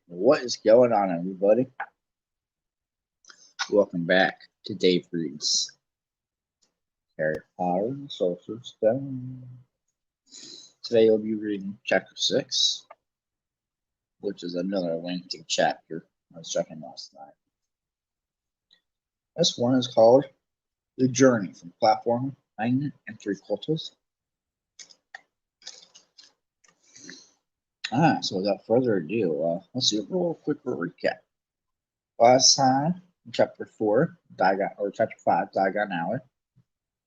What is going on, everybody? Welcome back to Daves-Raves. Harry Potter and the Sorcerer's Stone. Today we'll be reading Chapter 6, which is another lengthy chapter I was checking last night. This one is called The Journey from Platform 9 and 3/4. So without further ado, let's do a real quick recap. Last time, in Chapter 4, Chapter 5, Diagon Alley,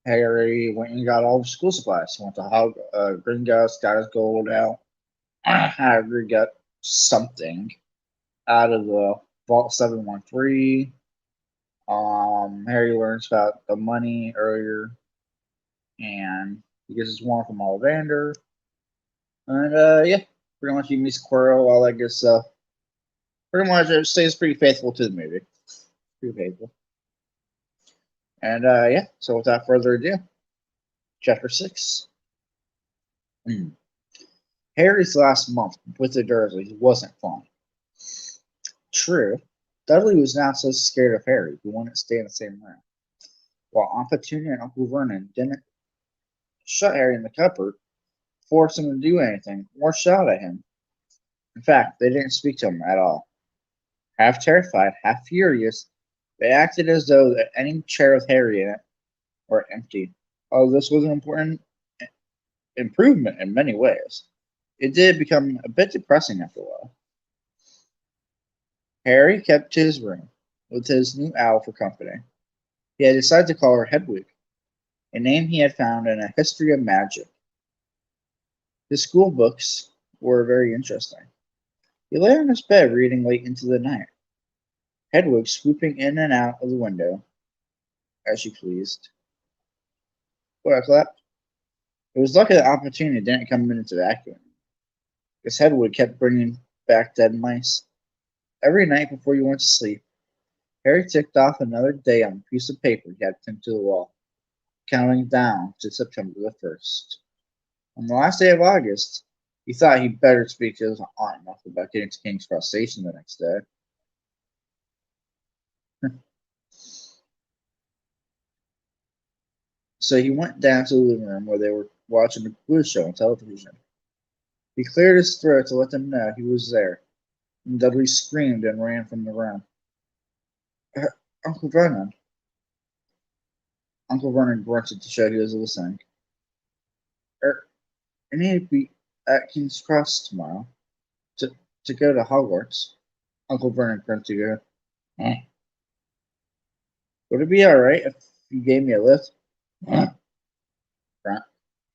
Harry went and got all the school supplies. He went to Gringotts, got his gold out. Hagrid got something out of the Vault 713. Harry learns about the money earlier, and he gets his wand from Ollivander. And yeah, pretty much he meets Squirrel, all that good stuff. Pretty much it stays pretty faithful to the movie. Pretty faithful. And yeah, so without further ado, Chapter 6. Harry's last month with the Dursleys wasn't fun. True, Dudley was now so scared of Harry he wouldn't stay in the same room, while Aunt Petunia and Uncle Vernon didn't shut Harry in the cupboard, force him to do anything, or shout at him. In fact, they didn't speak to him at all. Half terrified, half furious, they acted as though any chair with Harry in it were empty. Although this was an important improvement in many ways, it did become a bit depressing after a while. Harry kept to his room, with his new owl for company. He had decided to call her Hedwig, a name he had found in a history of magic. His school books were very interesting. He lay on his bed reading late into the night, Hedwig swooping in and out of the window as she pleased. Well, I clapped. It was lucky the opportunity didn't come in to vacuum, because Hedwig kept bringing back dead mice. Every night before he went to sleep, Harry ticked off another day on a piece of paper he had pinned to the wall, counting down to September the 1st. On the last day of August, he thought he'd better speak to his aunt enough about getting to King's Cross Station the next day. So he went down to the living room where they were watching a quiz show on television. He cleared his throat to let them know he was there, and Dudley screamed and ran from the room. Uncle Vernon. Uncle Vernon grunted to show he was listening. I need to be at King's Cross tomorrow to go to Hogwarts. Uncle Vernon grunted to go. Would it be all right if you gave me a lift? Grunt.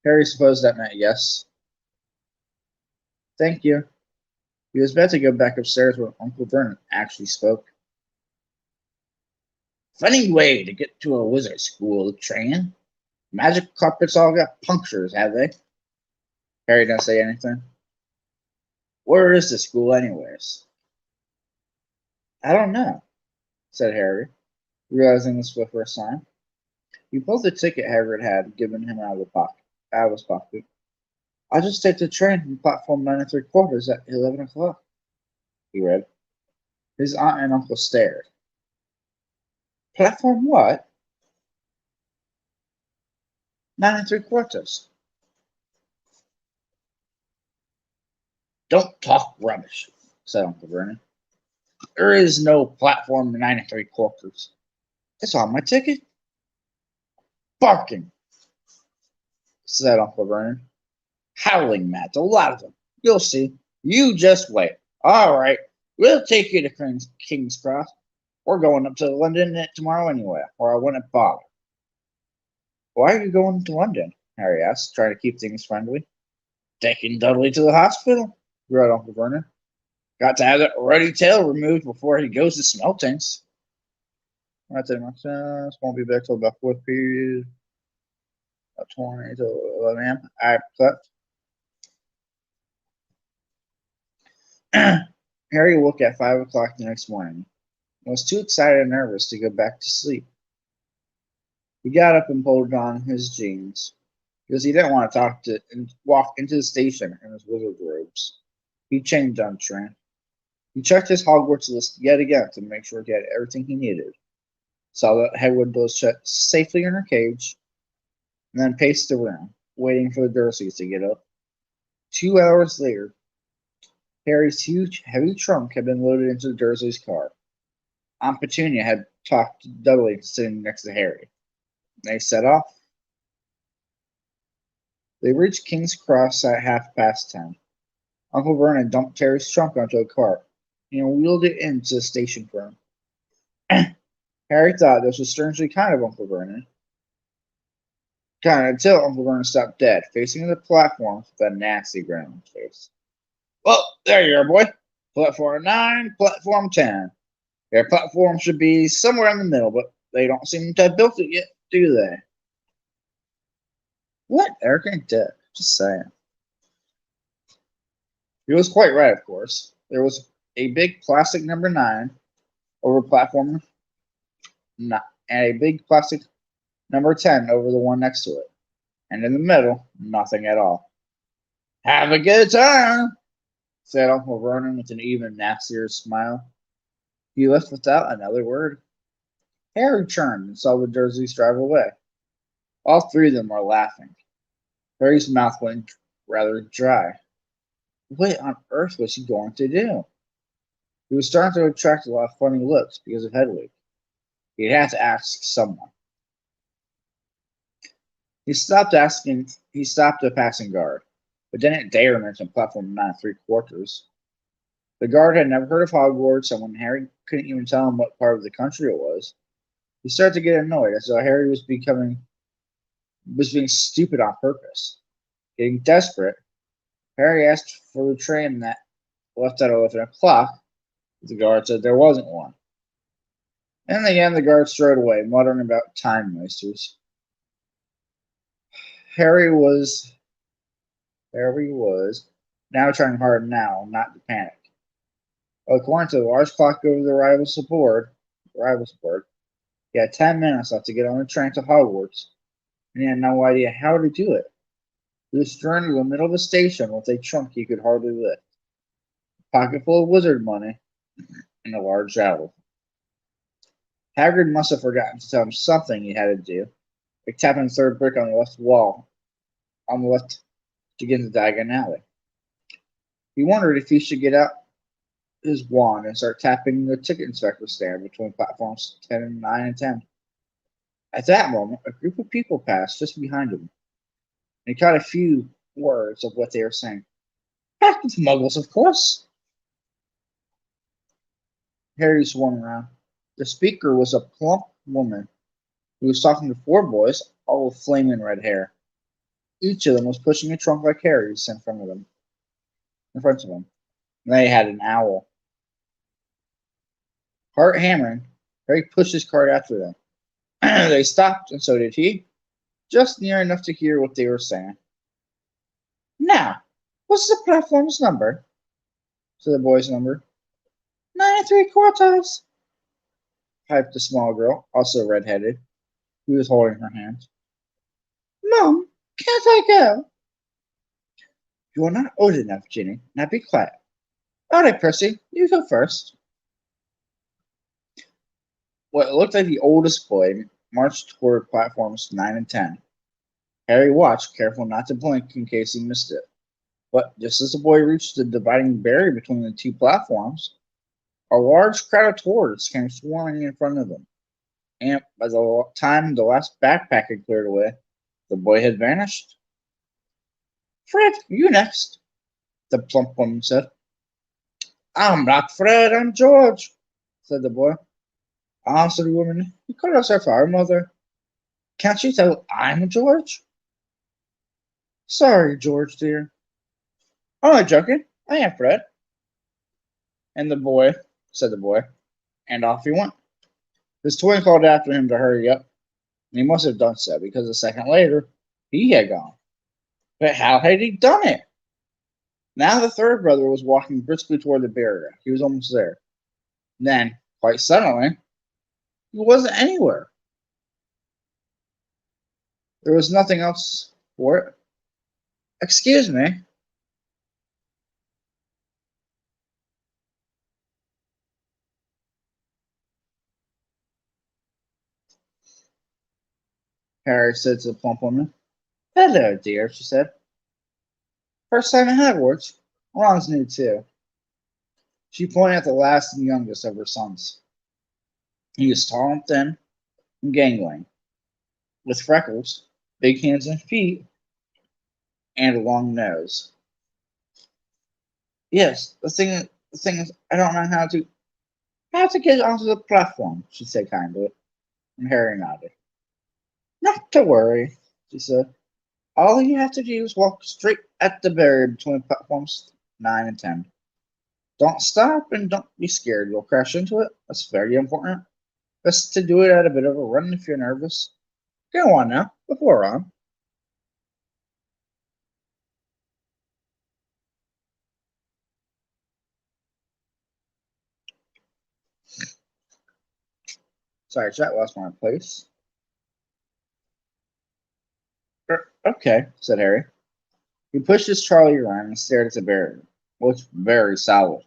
Harry supposed that meant yes. Thank you. He was about to go back upstairs when Uncle Vernon actually spoke. Funny way to get to a wizard school, train. Magic carpets all got punctures, have they? Harry didn't say anything. Where is the school, anyways? I don't know, said Harry, realizing this for the first time. He pulled the ticket Hagrid had given him out of his pocket. I'll just take the train from platform 9 3/4 at 11 o'clock, he read. His aunt and uncle stared. Platform what? 9 3/4. Don't talk rubbish, said Uncle Vernon. There is no platform 9 3/4. It's on my ticket. Barking, said Uncle Vernon. Howling mats, a lot of them. You'll see. You just wait. All right, we'll take you to King's Cross. We're going up to London tomorrow anyway, or I wouldn't bother. Why are you going to London? Harry asked, trying to keep things friendly. Taking Dudley to the hospital, wrote Uncle Vernon. Got to have that ruddy tail removed before he goes to Smeltings. That's it, much sense. Won't be back till about 4th period. About 20 to 11 a.m. I slept. Harry woke at 5 o'clock the next morning and was too excited and nervous to go back to sleep. He got up and pulled on his jeans because he didn't want to walk into the station in his wizard robes. He changed on the train. He checked his Hogwarts list yet again to make sure he had everything he needed. Saw that Hedwig was shut safely in her cage, and then paced the room, waiting for the Dursleys to get up. 2 hours later, Harry's huge, heavy trunk had been loaded into the Dursley's car. Aunt Petunia had talked Dudley into sitting next to Harry. They set off. They reached King's Cross at 10:30. Uncle Vernon dumped Harry's trunk onto a cart and wheeled it into the station for him. Harry thought this was strangely kind of Uncle Vernon. Kind of until Uncle Vernon stopped dead, facing the platform with a nasty grin on his face. Well, there you are, boy. Platform 9, platform 10. Their platform should be somewhere in the middle, but they don't seem to have built it yet, do they? What arrogant dick. Just saying. He was quite right, of course. There was a big plastic number 9 over platform 9, and a big plastic number 10 over the one next to it. And in the middle, nothing at all. Have a good time, said Uncle Vernon with an even nastier smile. He left without another word. Harry turned and saw the Dursleys drive away. All three of them were laughing. Harry's mouth went rather dry. What on earth was he going to do? He was starting to attract a lot of funny looks because of Hedwig. He'd have to ask someone. He stopped a passing guard, but didn't dare mention platform 9 3/4. The guard had never heard of Hogwarts, and when Harry couldn't even tell him what part of the country it was, he started to get annoyed as though Harry was being stupid on purpose. Getting desperate, Harry asked for the train that left at 11 o'clock. The guard said there wasn't one. In the end, the guard strode away, muttering about time wasters. Harry was now trying hard now not to panic. According to the large clock over the arrivals board, he had 10 minutes left to get on the train to Hogwarts, and he had no idea how to do it. He was thrown in the middle of the station with a trunk he could hardly lift, a pocket full of wizard money, and a large owl. Hagrid must have forgotten to tell him something he had to do, like tapping the third brick on the left wall, on the left to get into Diagon Alley. He wondered if he should get out his wand and start tapping the ticket inspector stand between platforms 9 and 10. At that moment, a group of people passed just behind him, and he caught a few words of what they were saying. Back with muggles, of course. Harry swung around. The speaker was a plump woman who was talking to 4 boys, all with flaming red hair. Each of them was pushing a trunk like Harry's in front of them. They had an owl. Heart hammering, Harry pushed his cart after them. They stopped, and so did he, just near enough to hear what they were saying. Now, what's the platform's number? Said the boy's number. 9 3/4, piped the small girl, also red-headed, who was holding her hand. Mom, can't I go? You are not old enough, Ginny. Now be quiet. All right, Percy, you go first. What looked like the oldest boy marched toward platforms 9 and 10. Harry watched, careful not to blink in case he missed it. But just as the boy reached the dividing barrier between the 2 platforms, a large crowd of tourists came swarming in front of them. And by the time the last backpack had cleared away, the boy had vanished. Fred, you next, the plump woman said. I'm not Fred, I'm George, said the boy. Answered the woman. You call yourself our mother. Can't you tell I'm George? Sorry, George, dear. I'm not joking. I am Fred. And the boy, said the boy, and off he went. His twin called after him to hurry up, and he must have done so, because a second later, he had gone. But how had he done it? Now the third brother was walking briskly toward the barrier. He was almost there. Then, quite suddenly, he wasn't anywhere. There was nothing else for it. Excuse me. Harry said to the plump woman. Hello, dear, she said. First time at Hogwarts. Ron's new too. She pointed at the last and youngest of her sons. He was tall and thin and gangling, with freckles, big hands and feet, and a long nose. Yes, the thing is, I don't know how to get onto the platform, she said kindly, and Harry nodded. Not to worry, she said. All you have to do is walk straight at the barrier between platforms 9 and 10. Don't stop and don't be scared. You'll crash into it. That's very important. Best to do it at a bit of a run if you're nervous. Go on now, before on. Sorry, chat lost my place. Okay, said Harry. He pushed his trolley around and stared at the barrier. It looked very solid.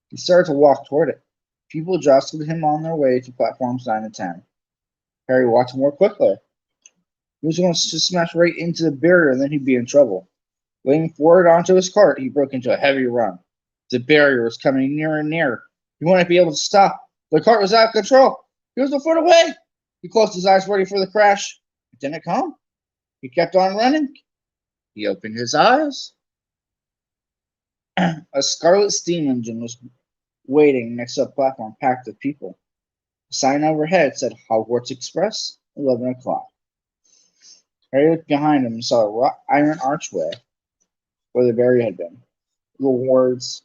He started to walk toward it. People jostled him on their way to platforms 9 and 10. Harry walked more quickly. He was going to smash right into the barrier and then he'd be in trouble. Leaning forward onto his cart, he broke into a heavy run. The barrier was coming nearer and nearer. He wouldn't be able to stop. The cart was out of control. He was a foot away. He closed his eyes, ready for the crash. It didn't come. He kept on running. He opened his eyes. A scarlet steam engine was waiting next to a platform packed with people. A sign overhead said Hogwarts Express, 11 o'clock. Harry looked behind him and saw a iron archway where the barrier had been. The words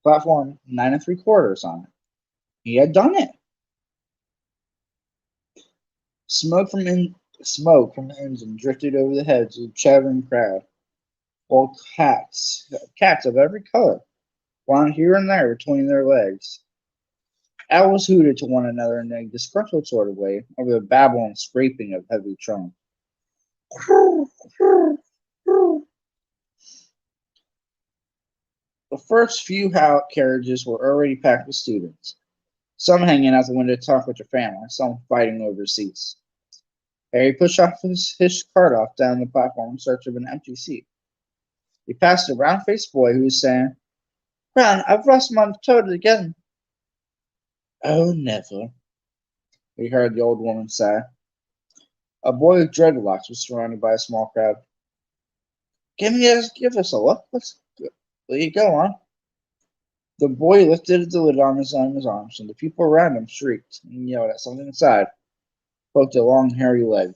platform 9 and 3/4 on it. He had done it. Smoke from the engine drifted over the heads of the chattering crowd, while cats of every color, wound here and there between their legs. Owls hooted to one another in a disgruntled sort of way over the babble and scraping of heavy trunk. The first few carriages were already packed with students, some hanging out the window to talk with their family, some fighting over seats. Harry pushed his cart off down the platform in search of an empty seat. He passed a round-faced boy who was saying, Ron, I've lost my toad again. Oh, never, he heard the old woman say. A boy with dreadlocks was surrounded by a small crowd. Give us a look. Will you go on? The boy lifted the lid on his arms, and the people around him shrieked and yelled at something inside, poked a long, hairy leg.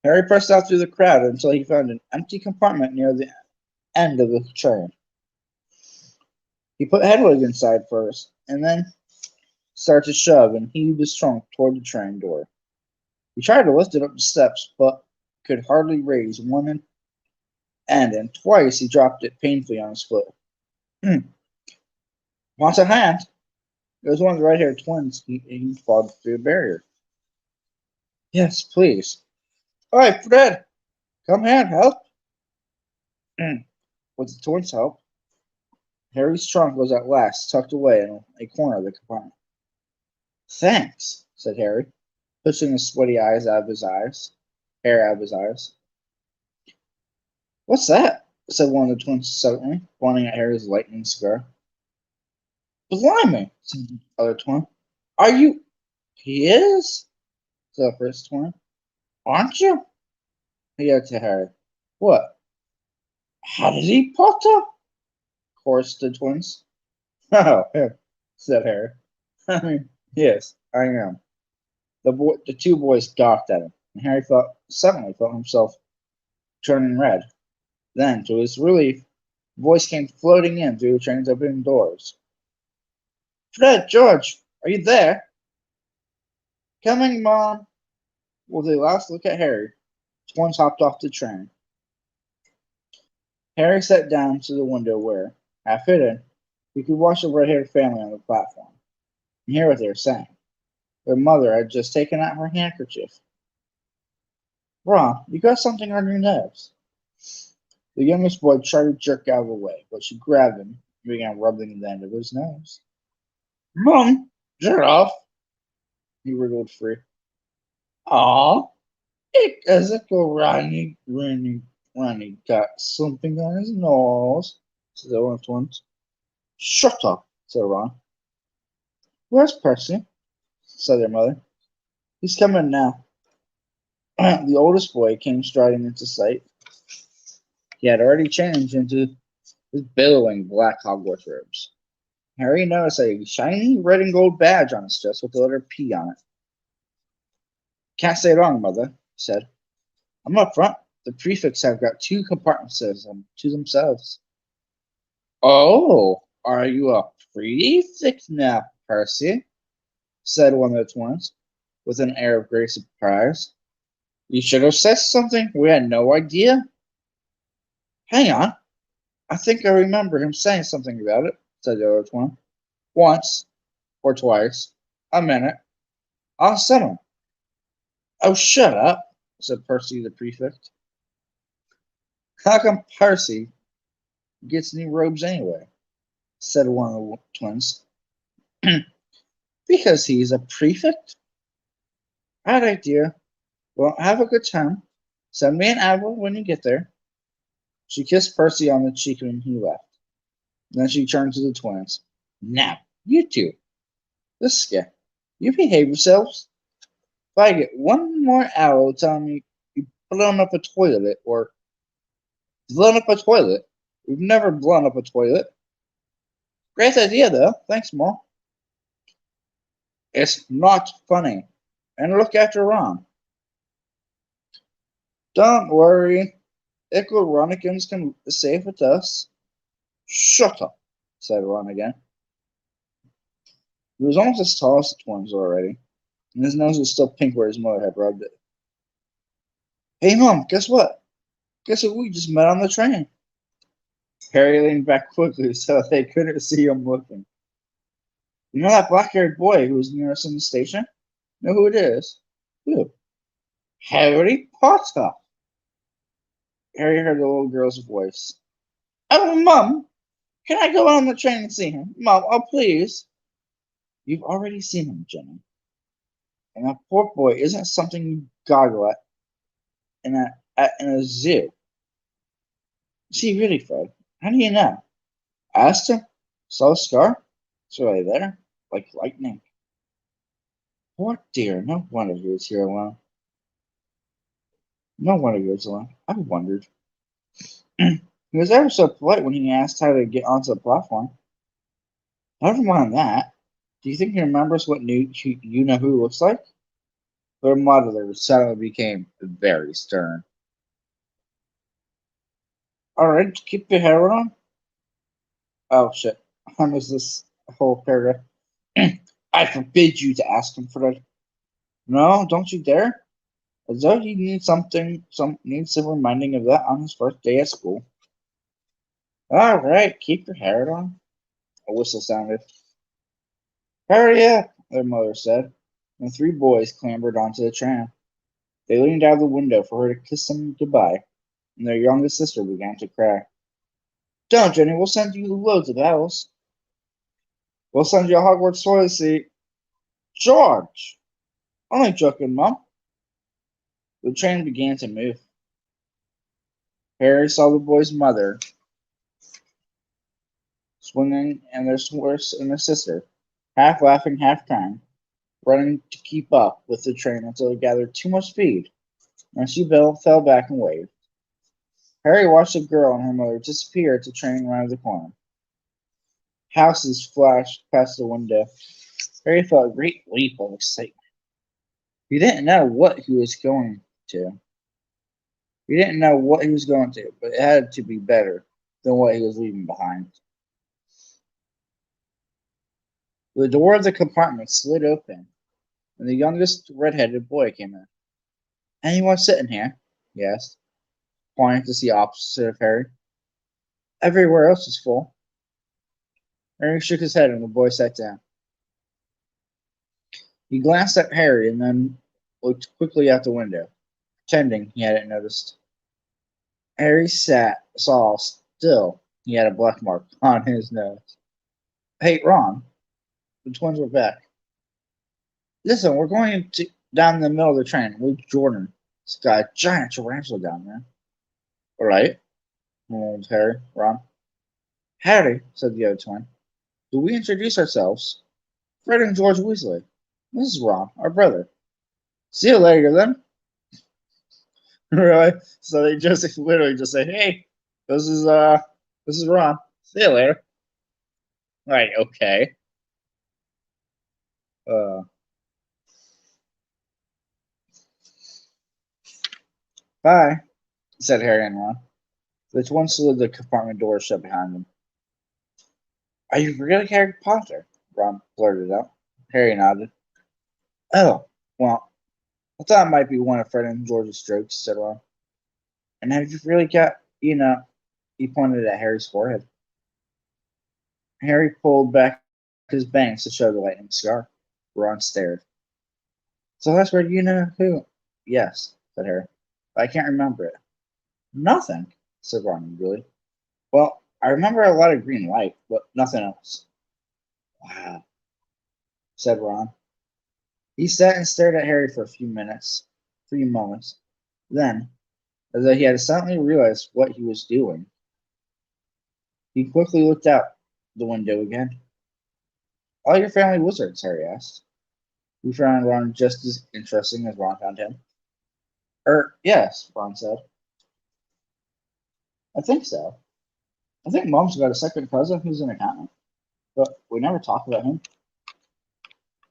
Harry pressed out through the crowd until he found an empty compartment near the end of the train. He put Hedwig inside first, and then started to shove and heaved his trunk toward the train door. He tried to lift it up the steps, but could hardly raise one end, and twice he dropped it painfully on his foot. Want a hand? It was one of the red-haired twins. He fought through the barrier. Yes, please. All right, Fred, come here and help. With the twins' help, Harry's trunk was at last tucked away in a corner of the compartment. Thanks, said Harry, pushing his sweaty hair out of his eyes. What's that? Said one of the twins suddenly, pointing at Harry's lightning cigar. Blimey, said the other twin. Are you? He is? Said the first twin. Aren't you? He had to Harry. What? How did he, Potter? Chorused the twins. Oh, him, said Harry. I mean, yes, I am. The two boys gawked at him, and Harry suddenly felt himself turning red. Then, to his relief, a voice came floating in through the train's opening doors. Fred, George, are you there? Coming, Mom. With a last look at Harry, twins hopped off the train. Harry sat down to the window where, half hidden, he could watch the red-haired family on the platform and hear what they were saying. Their mother had just taken out her handkerchief. Ron, you got something on your nose. The youngest boy tried to jerk out of the way, but she grabbed him and began rubbing the end of his nose. Mom, get off. He wriggled free. Aw, it doesn't go Ronnie got something on his nose, said the older twins. Shut up, said Ron. Where's Percy? Said their mother. He's coming now. The oldest boy came striding into sight. He had already changed into his billowing black Hogwarts robes. Harry noticed a shiny red and gold badge on his chest with the letter P on it. Can't stay long, mother, he said. I'm up front. The prefects have got 2 compartments to themselves. Oh, are you a prefect now, Percy? Said one of the twins, with an air of great surprise. You should have said something. We had no idea. Hang on. I think I remember him saying something about it, said the other twin. Once or twice. A minute. I'll settle. Oh, shut up, said Percy the prefect. How come Percy gets new robes anyway? Said one of the twins. Because he's a prefect. Right idea. Well, have a good time. Send me an apple when you get there. She kissed Percy on the cheek when he left. Then she turned to the twins. Now, you two. This guy. You behave yourselves. If I get one more owl telling me you've blown up a toilet or blown up a toilet, we've never blown up a toilet. Great idea, though. Thanks, Mom. It's not funny. And look after Ron. Don't worry. Ickle Ronikins can is safe with us. Shut up, said Ron again. He was almost as tall as the twins already, and his nose was still pink where his mother had rubbed it. Hey, Mom, guess what? Guess what we just met on the train? Harry leaned back quickly so they couldn't see him looking. You know that black-haired boy who was near us in the station? Know who it is? Who? Harry Potter. Harry heard the little girl's voice. Oh, Mom, can I go on the train and see him? Mom, oh, please. You've already seen him, Jenny. And that poor boy isn't something you goggle at in a zoo. See, really, Fred, how do you know? I asked him. Saw a scar? It's really there, like lightning. Poor dear, no wonder he was here alone. No wonder he was alone. I wondered. He was ever so polite when he asked how to get onto the platform. Never mind that. Do you think he remembers what you know who looks like? Their mother suddenly became very stern. All right, keep your hair on. Oh shit! I missed this whole paragraph. I forbid you to ask him, Fred. No, don't you dare. As though he needs needs some reminding of that on his first day at school. All right, keep your hair on. A whistle sounded. Hurry up, their mother said, and 3 boys clambered onto the tram. They leaned out of the window for her to kiss them goodbye, and their youngest sister began to cry. Don't, Jenny, we'll send you loads of owls. We'll send you a Hogwarts toilet seat. George! Only joking, Mom. The train began to move. Harry saw the boy's mother swinging and their horse and their sister, half laughing, half crying, running to keep up with the train until it gathered too much speed, and she fell back and waved. Harry watched the girl and her mother disappear as the train rounded the corner. Houses flashed past the window. Harry felt a great leap of excitement. He didn't know what he was going to. He didn't know what he was going to, but it had to be better than what he was leaving behind. The door of the compartment slid open, and the youngest red-headed boy came in. Anyone sitting here? He asked, pointing to the opposite of Harry. Everywhere else is full. Harry shook his head, and the boy sat down. He glanced at Harry and then looked quickly out the window, pretending he hadn't noticed. Harry saw still he had a black mark on his nose. Hey, Ron. The twins were back. Listen, we're going to down the middle of the train with Jordan. It's got a giant tarantula down there. All right, moaned Harry. Ron. Harry, said the other twin. Do we introduce ourselves? Fred and George Weasley. This is Ron, our brother. See you later, then. Really? So they just literally just say, "Hey, this is Ron. See you later." Right? Okay. Uh, bye, said Harry and Ron. The twins slid the compartment door shut behind them. Are you really Harry Potter? Ron blurted out. Harry nodded. Oh, well, I thought it might be one of Fred and George's jokes, said Ron. And have you really got, he pointed at Harry's forehead. Harry pulled back his bangs to show the lightning scar. Ron stared. So that's where you know who? Yes, said Harry. But I can't remember it. Nothing, said Ron eagerly. Well, I remember a lot of green light, but nothing else. Wow, said Ron. He sat and stared at Harry for a few moments. Then, as though he had suddenly realized what he was doing, he quickly looked out the window again. All your family wizards? Harry asked. He found Ron just as interesting as Ron found him. Yes, Ron said. I think so. I think Mom's got a second cousin who's an accountant, but we never talk about him.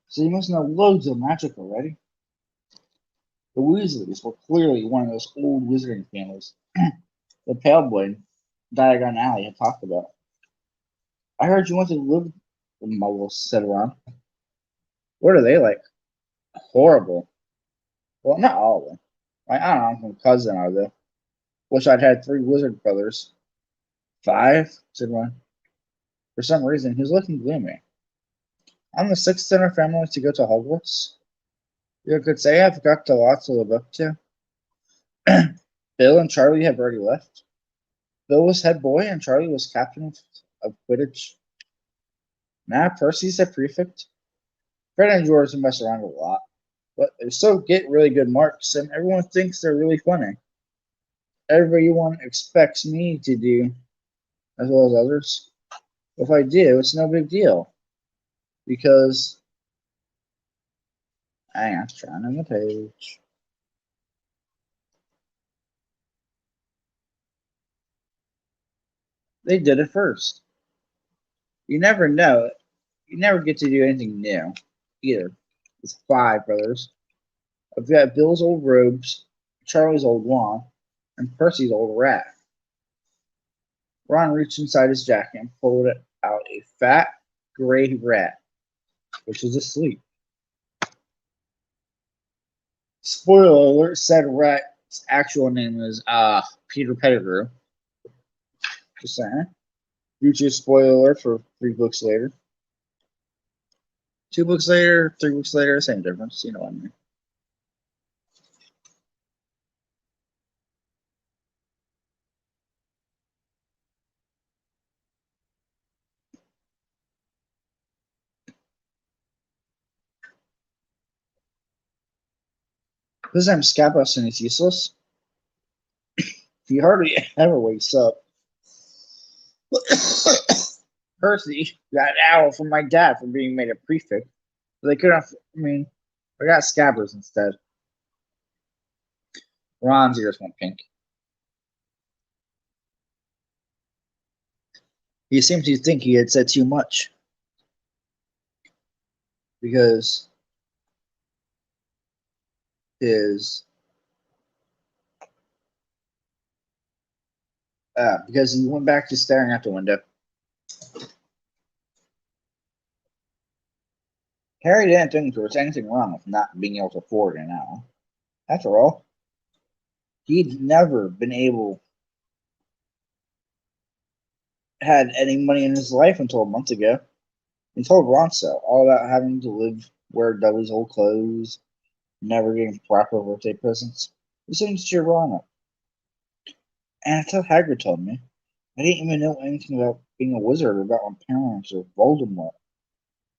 So you must know loads of magic already. The Weasleys were clearly one of those old wizarding families the pale boy in Diagon Alley had talked about. I heard you wanted to live with Muggles, said Ron. What are they like? Horrible. Well, not all of them. My aunt and uncle and cousin are, though. Wish I'd had 3 wizard brothers. 5, said Ron. For some reason, he was looking gloomy. I'm the 6th in our family to go to Hogwarts. You could say I've got a lot to live up to. Bill and Charlie have already left. Bill was head boy and Charlie was captain of Quidditch. Now Percy's a prefect. Fred and George mess around a lot, but they still get really good marks, and everyone thinks they're really funny. Everyone expects me to do as well as others. If I do, it's no big deal because hang on, turning the page. They did it first. You never know. You never get to do anything new either. It's 5 brothers. I've got Bill's old robes, Charlie's old wand, and Percy's old rat. Ron reached inside his jacket and pulled out a fat, gray rat, which was asleep. Spoiler alert, said rat's actual name is Peter Pettigrew. Just saying. Future spoiler alert for 3 books later. 2 books later, 3 books later, same difference. You know what I mean. This time Scabos and he's useless. He hardly ever wakes up. Percy got an owl from my dad for being made a prefect. But they couldn't. I got Scabbers instead. Ron's ears went pink. He seemed to think he had said too much because because he went back to staring out the window. Harry didn't think there was anything wrong with not being able to afford an owl. After all, he'd never been able had any money in his life until a month ago. He told Ron so, all about having to wear Dudley's old clothes, never getting proper birthday presents. It seemed to cheer Ron up. And until Hagrid told me, I didn't even know anything about being a wizard or about my parents or Voldemort.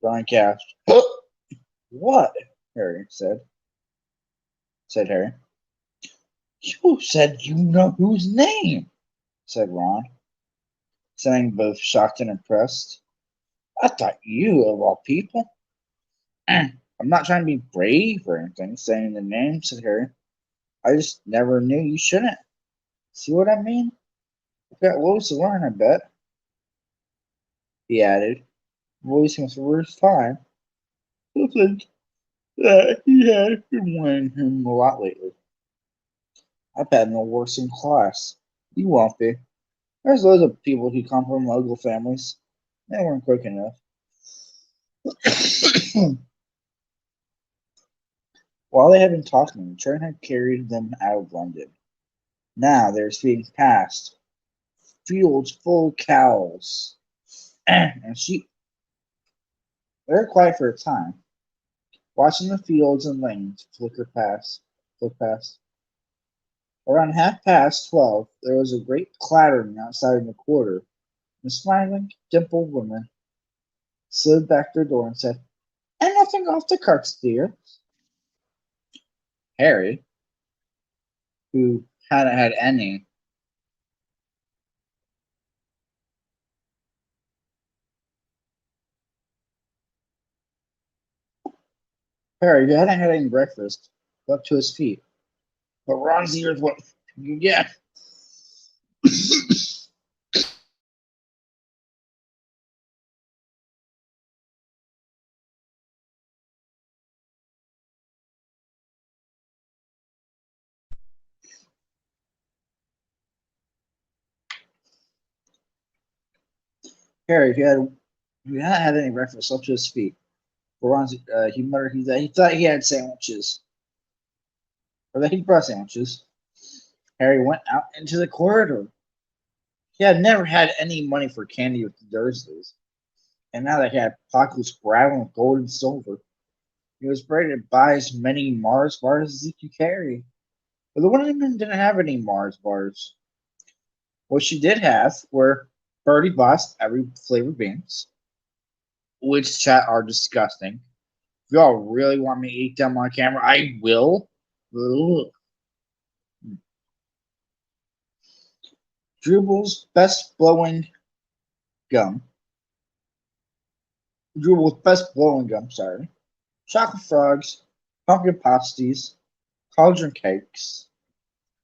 Ron gasped. What? Harry said Harry. You said you know whose name, said Ron, sounding both shocked and impressed. I thought you, of all people. I'm not trying to be brave or anything, saying the name, said Harry. I just never knew you shouldn't. See what I mean? I've got loads to learn, I bet, he added, voicing for the first time. Something that he had been weighing him a lot lately. I've had no worse in class. You won't be. There's loads of people who come from local families. They weren't quick enough. While they had been talking, the train had carried them out of London. Now they were speeding past fields full of cows and sheep. They were quiet for a time, watching the fields and lanes flick past. Around 12:30, there was a great clattering outside in the quarter. The smiling, dimpled woman slid back their door and said, "Anything off the carts, dear?" Harry, who hadn't had any, Harry, who hadn't had any breakfast, leapt to his feet. But Ron's ears went, yeah. Harry, who hadn't had any breakfast, leapt to his feet. But Ron's, he muttered he thought he had sandwiches, or that he brought sandwiches. Harry went out into the corridor. He had never had any money for candy with the Dursleys, and now that he had pockets rattling with gold and silver, he was ready to buy as many Mars bars as he could carry. But the woman didn't have any Mars bars. What she did have were Birdie Boss every flavor beans, which chat are disgusting. If y'all really want me to eat them on camera, I will. Ugh. Drubal's best blowing gum. Drubal's best blowing gum, sorry. Chocolate frogs, pumpkin pasties, cauldron cakes,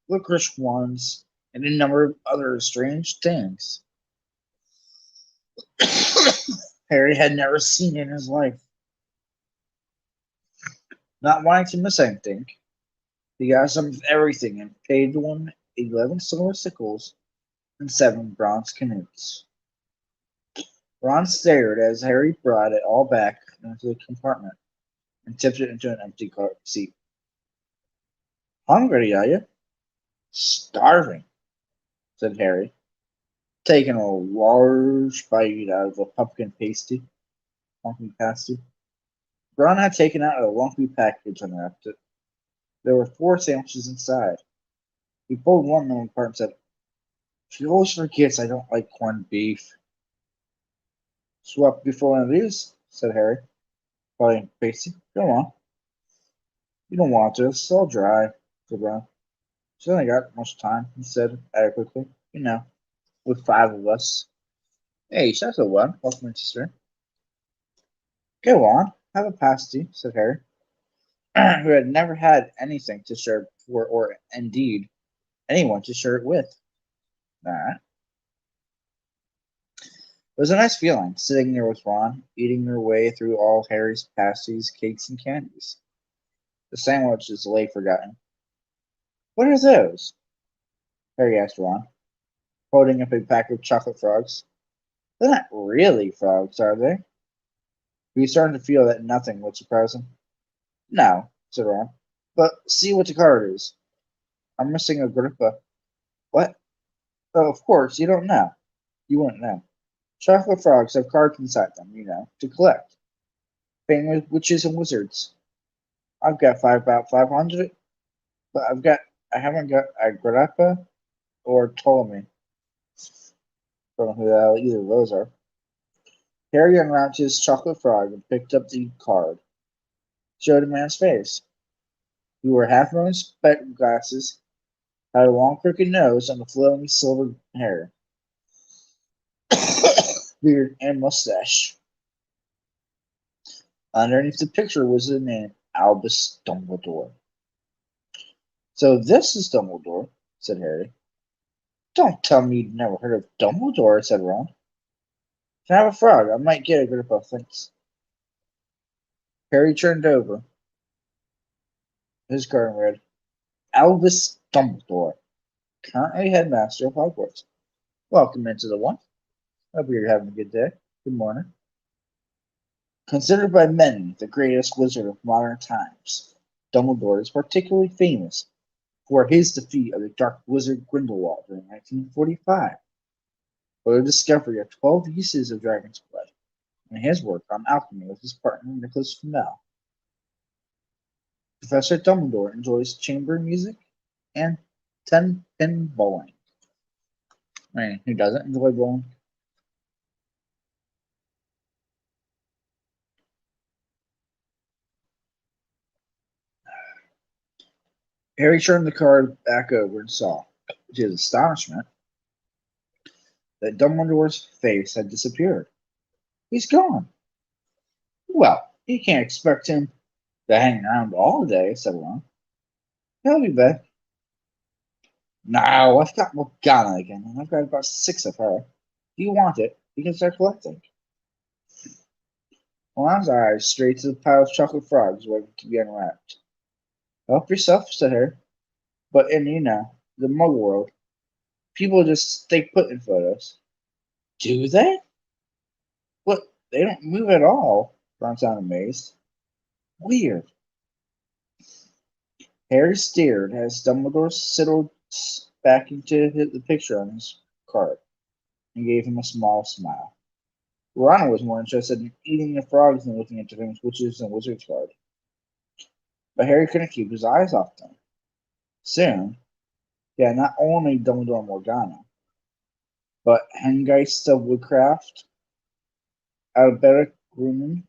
licorice ones, and a number of other strange things Harry had never seen in his life. Not wanting to miss anything, he got some of everything and paid the woman 11 silver sickles and 7 bronze canoes. Ron stared as Harry brought it all back into the compartment and tipped it into an empty car seat. Hungry, are you? Starving, said Harry, taking a large bite out of a pumpkin pasty. Ron had taken out a lumpy package and wrapped it. There were 4 sandwiches inside. He pulled one of them apart and said, "She always forgets I don't like corned beef." "Swap before one of these," said Harry, biting pasty. "Go on." "You don't want to. It's all dry," said Ron. "She's only got much time," he said, added quickly. "You know, with 5 of us." "Hey, that's a one," welcome my sister. "Go on, have a pasty," said Harry, who had never had anything to share before, or indeed anyone to share it with. Nah. It was a nice feeling, sitting there with Ron, eating their way through all Harry's pasties, cakes, and candies. The sandwiches lay forgotten. "What are those?" Harry asked Ron, holding up a pack of chocolate frogs. "They're not really frogs, are they?" He was starting to feel that nothing would surprise him. "No," said Ron. "But see what the card is. I'm missing a grippa." "What?" "Oh, of course, you don't know. You wouldn't know. Chocolate frogs have cards inside them, to collect. Famous witches and wizards. I've got about 500, but I haven't got Agrippa or Ptolemy. Don't know who the hell either of those are." Harry unwrapped his chocolate frog and picked up the card. showed a man's face. He wore half-moon spectacles, had a long crooked nose, and a flowing silver hair, beard, and mustache. Underneath the picture was the name Albus Dumbledore. So this is Dumbledore, said Harry. Don't tell me you've never heard of Dumbledore, said Ron. Can I have a frog? I might get a grip of things. Harry turned over his card and read, Albus Dumbledore, currently headmaster of Hogwarts. Welcome into the one. Hope you're having a good day. Good morning. Considered by many the greatest wizard of modern times, Dumbledore is particularly famous for his defeat of the Dark Wizard Grindelwald in 1945, for the discovery of 12 uses of dragon's blood, and his work on alchemy with his partner Nicholas Flamel. Professor Dumbledore enjoys chamber music and 10-pin bowling. I mean, who doesn't enjoy bowling? Harry turned the card back over and saw, to his astonishment, that Dumbledore's face had disappeared. He's gone. Well, you can't expect him to hang around all day, said Ron. He'll be back. No, I've got Morgana again, and I've got about 6 of her. Do you want it? You can start collecting. Ron's eyes strayed to the pile of chocolate frogs waiting to be unwrapped. Help yourself, said Harry. But in, the muggle world, people just stay put in photos. Do they? What? They don't move at all, Ron sounded amazed. Weird. Harry stared as Dumbledore settled back into the picture on his card and gave him a small smile. Ron was more interested in eating the frogs than looking at the famous witches and wizards card. But Harry couldn't keep his eyes off them. Soon, not only Dumbledore and Morgana, but Hengeist of Woodcraft, Alberic Grumman,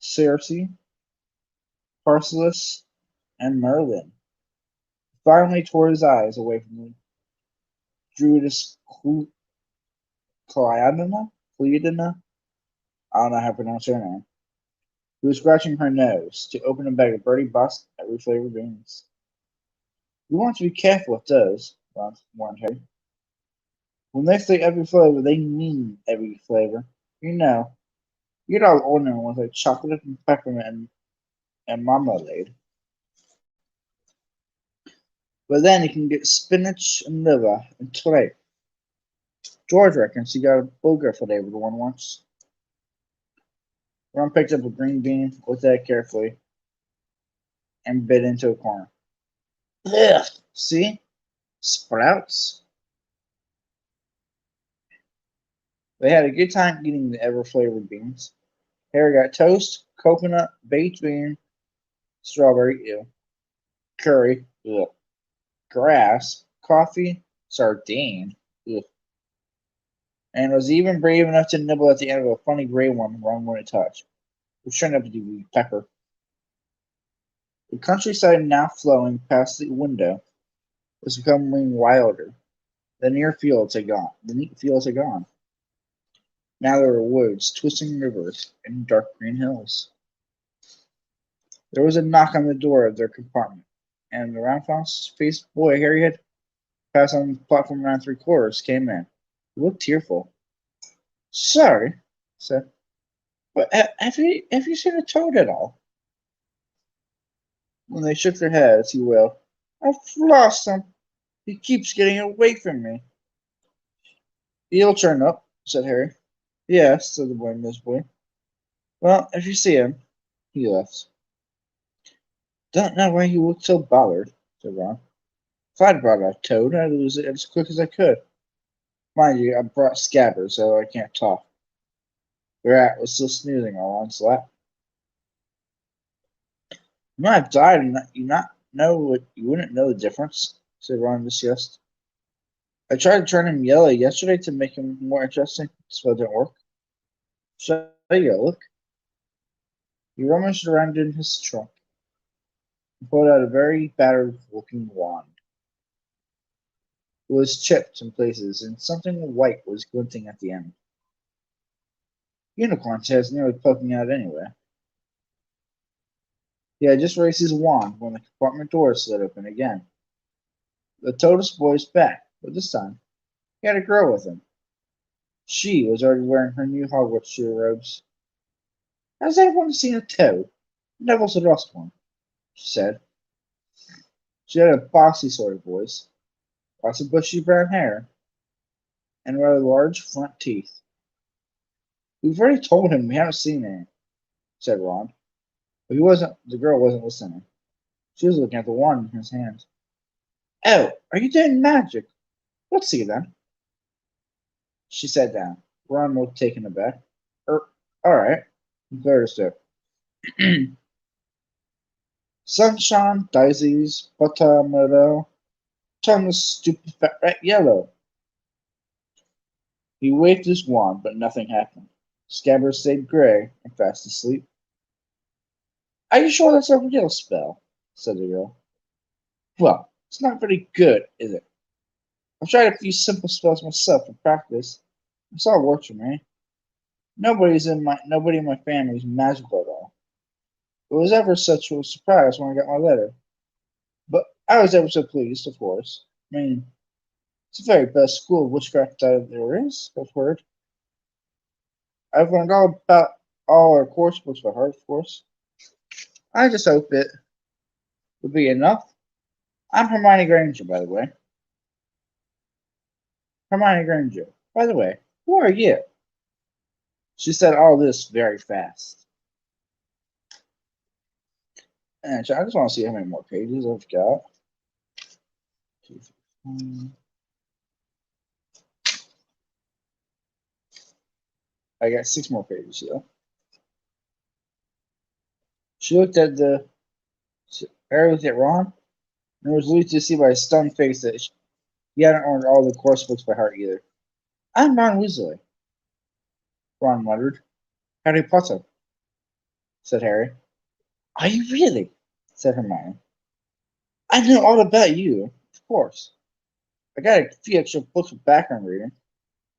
Cersei, Parcelus, and Merlin. Finally tore his eyes away from the Druidess Cleidina? I don't know how to pronounce her name. Who was scratching her nose to open a bag of Birdie Bust every flavored beans. You want to be careful with those, Ron warned Harry. When they say every flavor, they mean every flavor. You get all ordinary ones like chocolate and peppermint and marmalade. But then you can get spinach and liver and tripe. George reckons he got a booger flavored one once. Ron picked up a green bean, looked at it carefully, and bit into a corner. Ugh! See? Sprouts? They had a good time eating the ever-flavored beans. Harry got toast, coconut, baked bean, strawberry, ew, curry, ugh, grass, coffee, sardine, ugh, and was even brave enough to nibble at the end of a funny gray one Ron wouldn't touch, which turned out to be pepper. The countryside, now flowing past the window, was becoming wilder. The neat fields had gone. Now there were woods, twisting rivers, and dark green hills. There was a knock on the door of their compartment, and the round-faced boy Harry had passed on the platform around 3/4 came in. He looked tearful. Sorry, said, but have you seen a toad at all? When they shook their heads, he wailed, I've lost him. He keeps getting away from me. He'll turn up, said Harry. Yes, said the boy miserably. Well, if you see him, he left. Don't know why you look so bothered, said Ron. If I'd brought a toad, I'd lose it as quick as I could. Mind you, I brought Scabbers, so I can't talk. The rat was still snoozing on Ron's lap. You might have died and you wouldn't know the difference, said Ron in disgust. I tried to turn him yellow yesterday to make him more interesting, so it didn't work. Show you, look. He rummaged around in his trunk and pulled out a very battered-looking wand. It was chipped in places, and something white was glinting at the end. Unicorn's head was nearly poking out anyway. He had just raised his wand when the compartment door slid open again. The Totus boy's back, but this time he had a girl with him. She was already wearing her new Hogwarts robes. Has anyone seen a toad? Neville's a lost one, she said. She had a bossy sort of voice, lots of bushy brown hair, and rather large front teeth. We've already told him we haven't seen any, said Ron. But the girl wasn't listening. She was looking at the wand in his hand. Oh, are you doing magic? Let's see then. She sat down. Ron looked taken aback. All right. He cleared his throat. Sunshine, daisies, buttermilk, turn the stupid fat rat yellow. He waved his wand, but nothing happened. Scabbers stayed gray and fast asleep. Are you sure that's a real spell? Said the girl. Well, it's not very good, is it? I've tried a few simple spells myself for practice. It's all worked for me. Nobody in my family is magical at all. It was ever such a surprise when I got my letter. But I was ever so pleased, of course. I mean, it's the very best school of witchcraft that there is, I've heard. I've learned all about all our course books by heart, of course. I just hope it will be enough. I'm Hermione Granger, by the way. Hermione Granger. By the way, who are you? She said all this very fast. And I just want to see how many more pages I've got. I got 6 more pages here. She looked at Harry looked at Ron, and it was relieved to see by his stunned face that he hadn't learned all the course books by heart either. I'm Ron Weasley, Ron muttered. Harry Potter, said Harry. Are you really? Said Hermione. I know all about you, of course. I got a few extra books of background reading.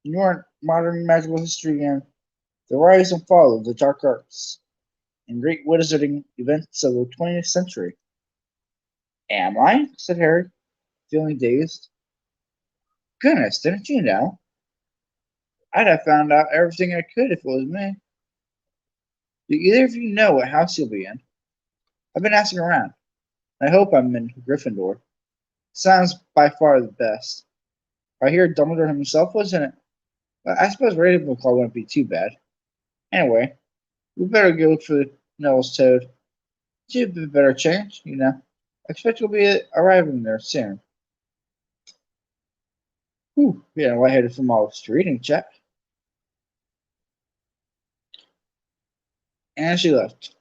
You learned modern magical history and the rise and fall of the dark arts and great wizarding events of the 20th century. Am I? Said Harry, feeling dazed. Goodness, didn't you know? I'd have found out everything I could if it was me. Do either of you know what house you'll be in? I've been asking around. I hope I'm in Gryffindor. Sounds by far the best. I hear Dumbledore himself was in it. But I suppose Ravenclaw wouldn't be too bad. Anyway, we better go look for Neville's Toad. Should be a better chance, you know. I expect you'll be arriving there soon. Whew, getting lightheaded from all this reading, chap. And she left,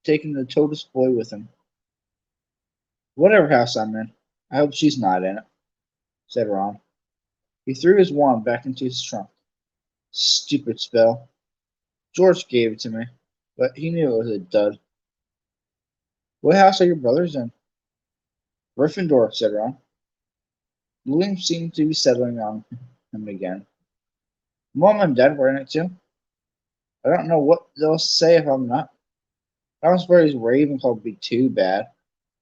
taking the Toad's boy with him. Whatever house I'm in, I hope she's not in it, said Ron. He threw his wand back into his trunk. Stupid spell. George gave it to me, but he knew it was a dud. What house are your brothers in? Gryffindor, said Ron. The gloom seemed to be settling on him again. Mom and Dad were in it too. I don't know what they'll say if I'm not. I don't suppose Ravenclaw would be too bad,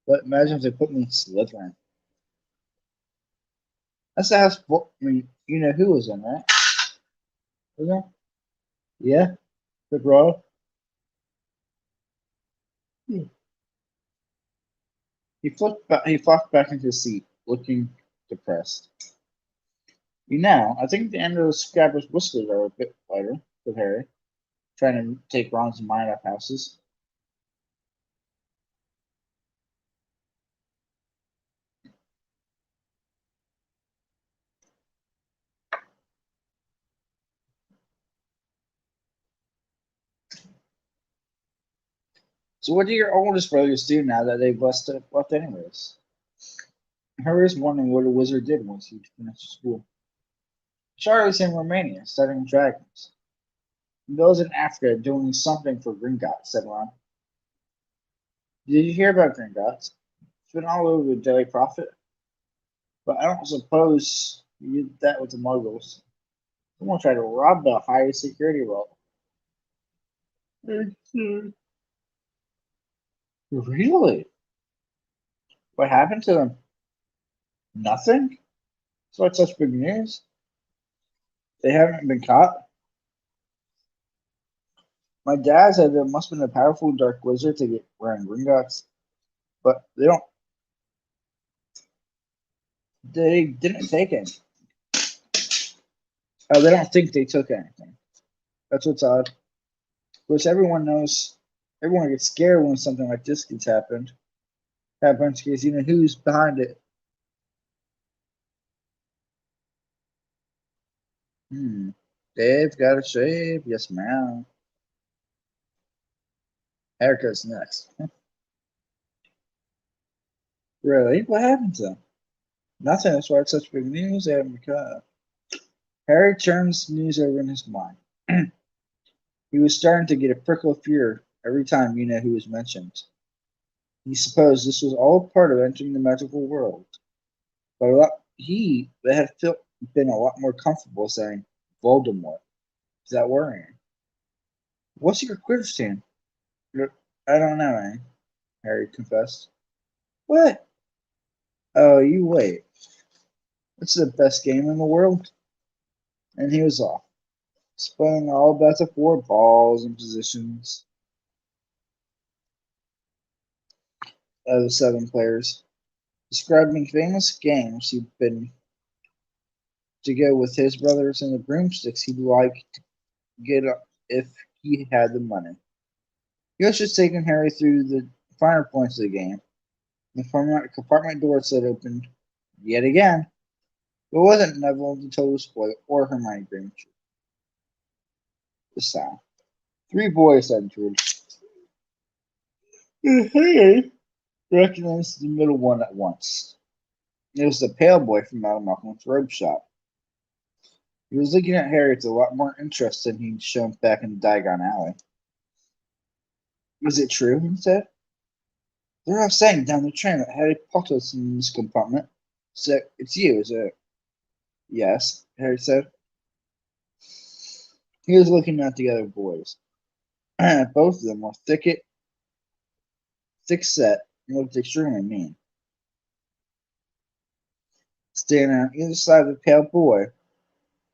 but imagine if they put me in Slytherin. That's the house. I mean, you know who was in, right? Was it? Yeah, the bro. He flopped back into his seat, looking depressed. You know, I think the end of the Scrabber's whiskers are a bit lighter, said Harry, trying to take Ron's mind off houses. So what do your oldest brothers do now that they've left anyways? Harry's wondering what a wizard did once he finished school. Charlie's in Romania, studying dragons. Bill's in Africa doing something for Gringotts, said Ron. Did you hear about Gringotts? It's been all over the Daily Prophet, but I don't suppose you did that with the Muggles. Someone tried to rob the highest security vault. Really? What happened to them? Nothing? So it's such big news. They haven't been caught. My dad said there must have been a powerful dark wizard to get wearing Gringotts, but they didn't take any. Oh, they don't think they took anything. That's what's odd. Of course, everyone gets scared when something like this happens because you know who's behind it. Hmm. Dave got a shave. Yes, ma'am. Haircut's next. Really? What happened to him? Nothing. That's why it's such big news. They haven't been caught. Harry turns the news over in his mind. He was starting to get a prickle of fear every time you know who was mentioned. He supposed this was all part of entering the magical world, but they had been a lot more comfortable saying Voldemort. Is that worrying? What's your quiz team? I don't know, eh? Harry confessed. What? Oh, you wait. It's the best game in the world. And he was off, explaining all about the four balls and positions of the seven players, describing famous games he'd been to go with his brothers and the broomsticks he'd like to get if he had the money. He was just taking Harry through the finer points of the game. The compartment door slid open yet again. It wasn't Neville the Total Spoiler or Hermione Granger this time. Three boys entered. Harry recognized the middle one at once. It was the pale boy from Madame Malcolm's robe shop. He was looking at Harry with a lot more interest than he'd shown back in Diagon Alley. Is it true? He said. They're all saying down the train that Harry Potter's in this compartment. So it's you, is it? Yes, Harry said. He was looking at the other boys. Both of them were thick set, and looked extremely mean. Standing on either side of the pale boy,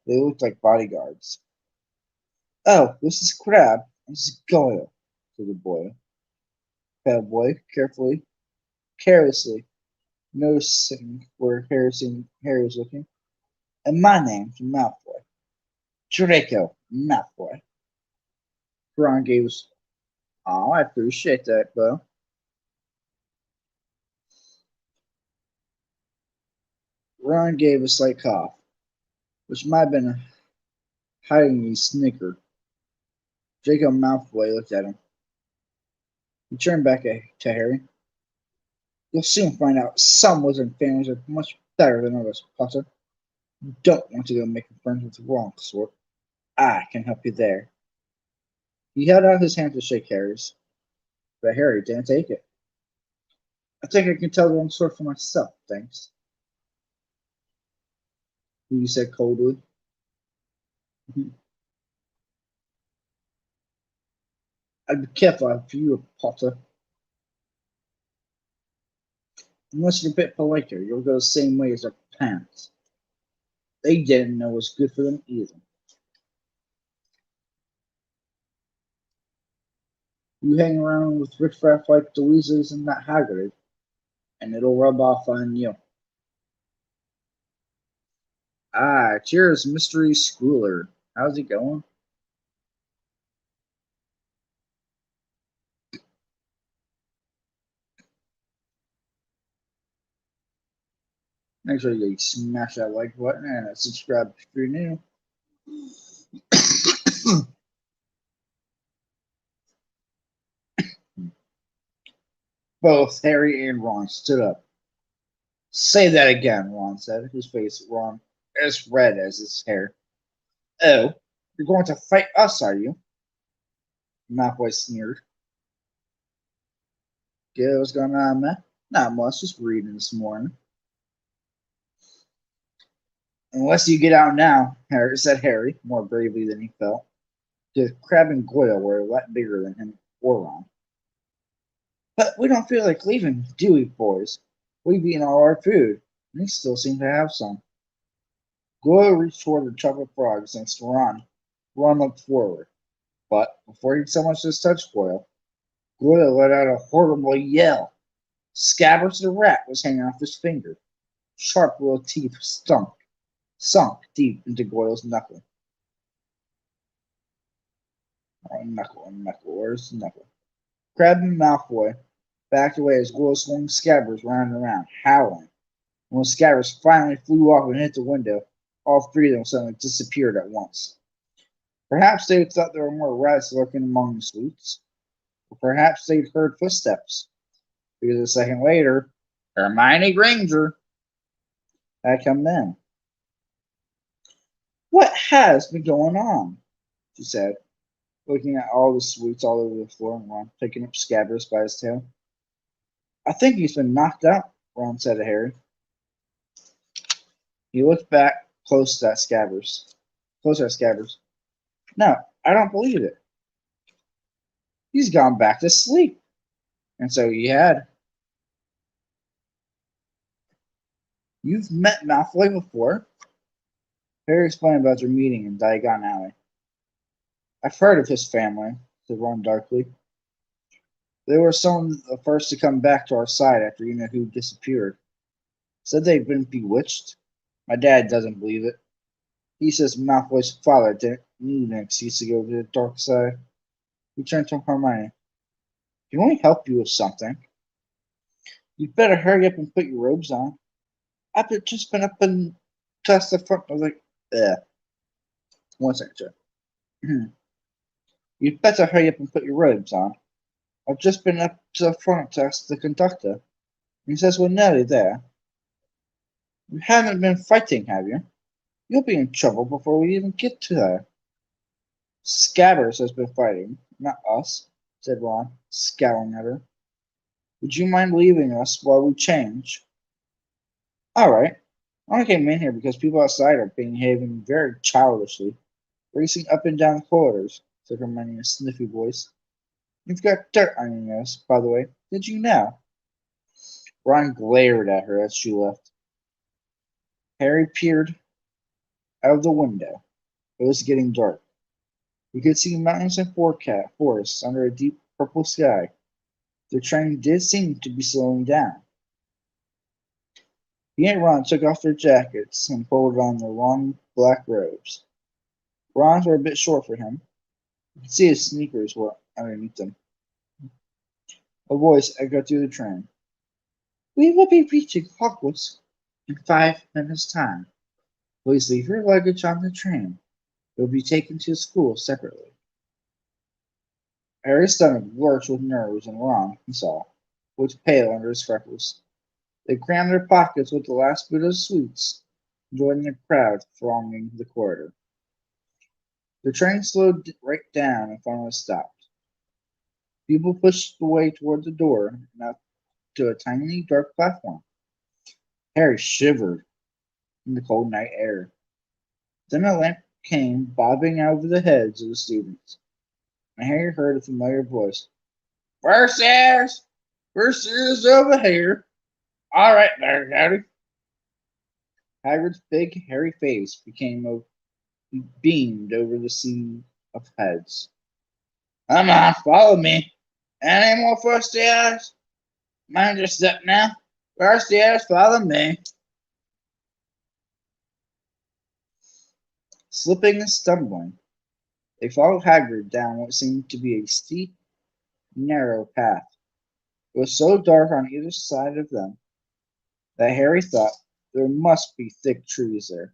they looked like bodyguards. Oh, this is Crab. This is Goyle, said the boy. Pale boy, carelessly, noticing where Harry was looking. And my name's Malfoy. Draco Malfoy. Ron gave us. Oh, I appreciate that, Bo. Ron gave a slight cough, which might have been hiding a snicker. Draco Malfoy looked at him. He turned back to Harry. You'll soon find out some wizard families are much better than others, Potter. You don't want to go making friends with the wrong sort. I can help you there. He held out his hand to shake Harry's, but Harry didn't take it. I think I can tell the wrong sort for myself, thanks, he said coldly. I'd be careful if you were Potter. Unless you're a bit politer, you'll go the same way as our parents. They didn't know what's good for them either. You hang around with riffraff like the Weasleys and that Hagrid, and it'll rub off on you. Ah, cheers, Mystery Schooler. How's it going? Make sure you smash that like button and subscribe if you're new. Both Harry and Ron stood up. Say that again, Ron said, his face Ron as red as his hair. Oh, you're going to fight us, are you? Malfoy sneered. Good, what's going on, man? Not much, just reading this morning. Unless you get out now, said Harry, more bravely than he felt. The Crab and Goyle were a lot bigger than him or Ron. But we don't feel like leaving, do we, boys? We've eaten all our food, and we still seem to have some. Goyle reached toward the chocolate frogs next to Ron. Ron looked forward, but before he so much as touched Goyle, Goyle let out a horrible yell. Scabbers the rat was hanging off his finger. Sharp little teeth sunk deep into Goyle's knuckle. Knuckle, where's the knuckle? Crab and Malfoy backed away as Goyle swung Scabbers round and round, howling. And when Scabbers finally flew off and hit the window, all three of them suddenly disappeared at once. Perhaps they thought there were more rats lurking among the sweets, or perhaps they'd heard footsteps, because a second later, Hermione Granger had come in. What has been going on? She said, looking at all the sweets all over the floor and Ron picking up Scabbers by his tail. I think he's been knocked out, Ron said to Harry. He looked back close at Scabbers. No, I don't believe it. He's gone back to sleep. And so he had. You've met Malfoy before? Harry explained about their meeting in Diagon Alley. I've heard of his family, said Ron darkly. They were some of the first to come back to our side after you know who disappeared. Said they'd been bewitched. My dad doesn't believe it. He says Malfoy's father didn't need an excuse to go to the dark side. He turned to Hermione. Can we help you with something? You'd better hurry up and put your robes on. I've just been up and touched the front. I was like, yeah. 1 second, sir. You'd better hurry up and put your robes on. I've just been up to the front to ask the conductor. He says we're nearly there. You haven't been fighting, have you? You'll be in trouble before we even get to there. Scabbers has been fighting, not us, said Ron, scowling at her. Would you mind leaving us while we change? All right. I only came in here because people outside are behaving very childishly, racing up and down the corridors, said Hermione in a sniffy voice. You've got dirt on your nose, by the way. Did you know? Ron glared at her as she left. Harry peered out of the window. It was getting dark. He could see mountains and forests under a deep purple sky. The train did seem to be slowing down. He and Ron took off their jackets and pulled on their long black robes. Ron's were a bit short for him. You could see his sneakers were underneath them. A voice echoed through the train. We will be reaching Hogwarts in 5 minutes' time. Please leave your luggage on the train. It will be taken to school separately. Harry's stomach lurched with nerves, and Ron, he saw, looked pale under his freckles. They crammed their pockets with the last bit of sweets, joining the crowd thronging the corridor. The train slowed right down and finally stopped. People pushed the way toward the door and out to a tiny, dark platform. Harry shivered in the cold night air. Then a lamp came bobbing over the heads of the students, and Harry heard a familiar voice. First years! First years over here! All right there, Daddy. Hagrid's big, hairy face beamed over the sea of heads. Come on, follow me. Any more first years? Mind your step now. First years, follow me. Slipping and stumbling, they followed Hagrid down what seemed to be a steep, narrow path. It was so dark on either side of them that Harry thought there must be thick trees there.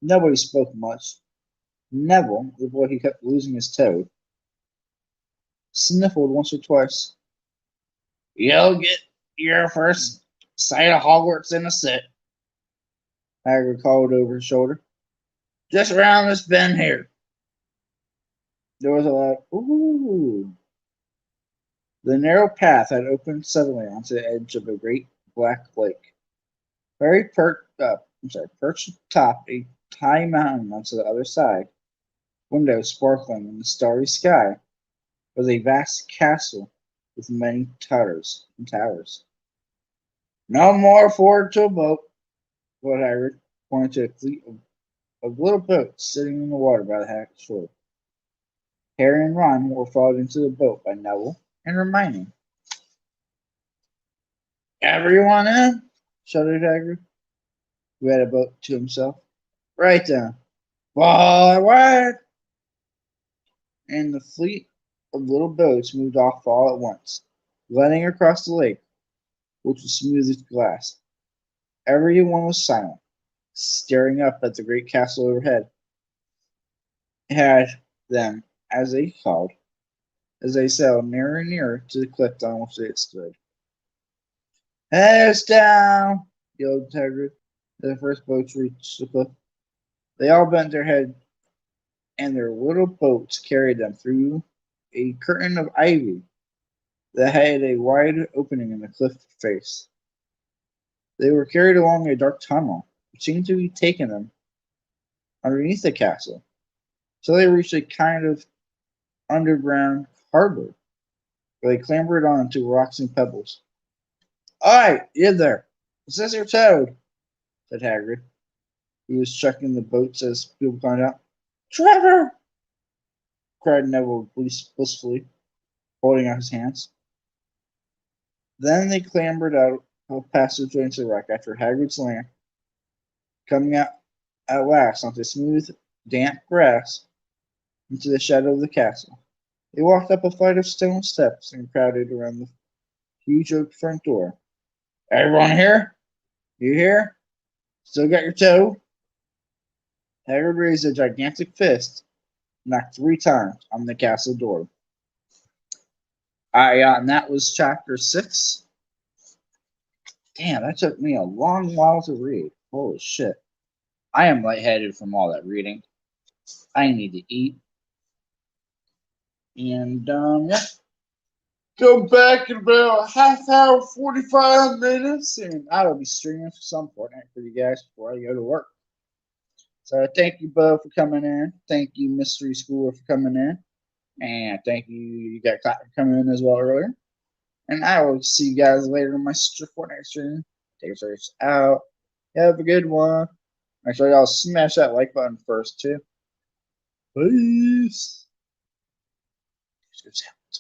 Nobody spoke much. Neville, the boy who kept losing his toe, sniffled once or twice. You'll get your first sight of Hogwarts in a sit, Hagrid called over his shoulder. Just around this bend here. There was a loud ooh. The narrow path had opened suddenly onto the edge of a great black lake. Very perched atop a high mountain onto the other side, windows sparkling in the starry sky, was a vast castle with many towers. No more forward to a boat, Lord Hagrid pointed to a fleet of little boats sitting in the water by the shore. Harry and Ron were followed into the boat by Neville and Hermione. Everyone in? Shouted Hagrid, who had a boat to himself. Right then. Forward! And the fleet of little boats moved off all at once, gliding across the lake, which was smooth as glass. Everyone was silent, staring up at the great castle overhead. It had them, as they called, as they sailed nearer and nearer to the cliff on which they stood. Heads down! Yelled Hagrid as the first boats reached the cliff. They all bent their heads, and their little boats carried them through a curtain of ivy that had a wide opening in the cliff face. They were carried along a dark tunnel, which seemed to be taking them underneath the castle, so they reached a kind of underground harbor, where they clambered onto rocks and pebbles. "All right, you there! Is this your Toad?" said Hagrid, who was checking the boats as people climbed out. "Trevor!" cried Neville blissfully, holding out his hands. Then they clambered out of a passageway into the rock after Hagrid's lamp, coming out at last onto smooth, damp grass into the shadow of the castle. They walked up a flight of stone steps and crowded around the huge oak front door. "Everyone here? You here? Still got your toe?" Hagrid raised a gigantic fist, knocked 3 times on the castle door. And that was chapter 6. Damn, that took me a long while to read. Holy shit. I am lightheaded from all that reading. I need to eat. And, yeah. Go back in about a half hour, 45 minutes, and I will be streaming some Fortnite for you guys before I go to work. So thank you, Bo, for coming in. Thank you, Mystery Schooler, for coming in. And thank you, got Clapper coming in as well earlier. And I will see you guys later in my Fortnite stream. Daves-Raves out. Have a good one. Make sure y'all smash that like button first, too. Peace.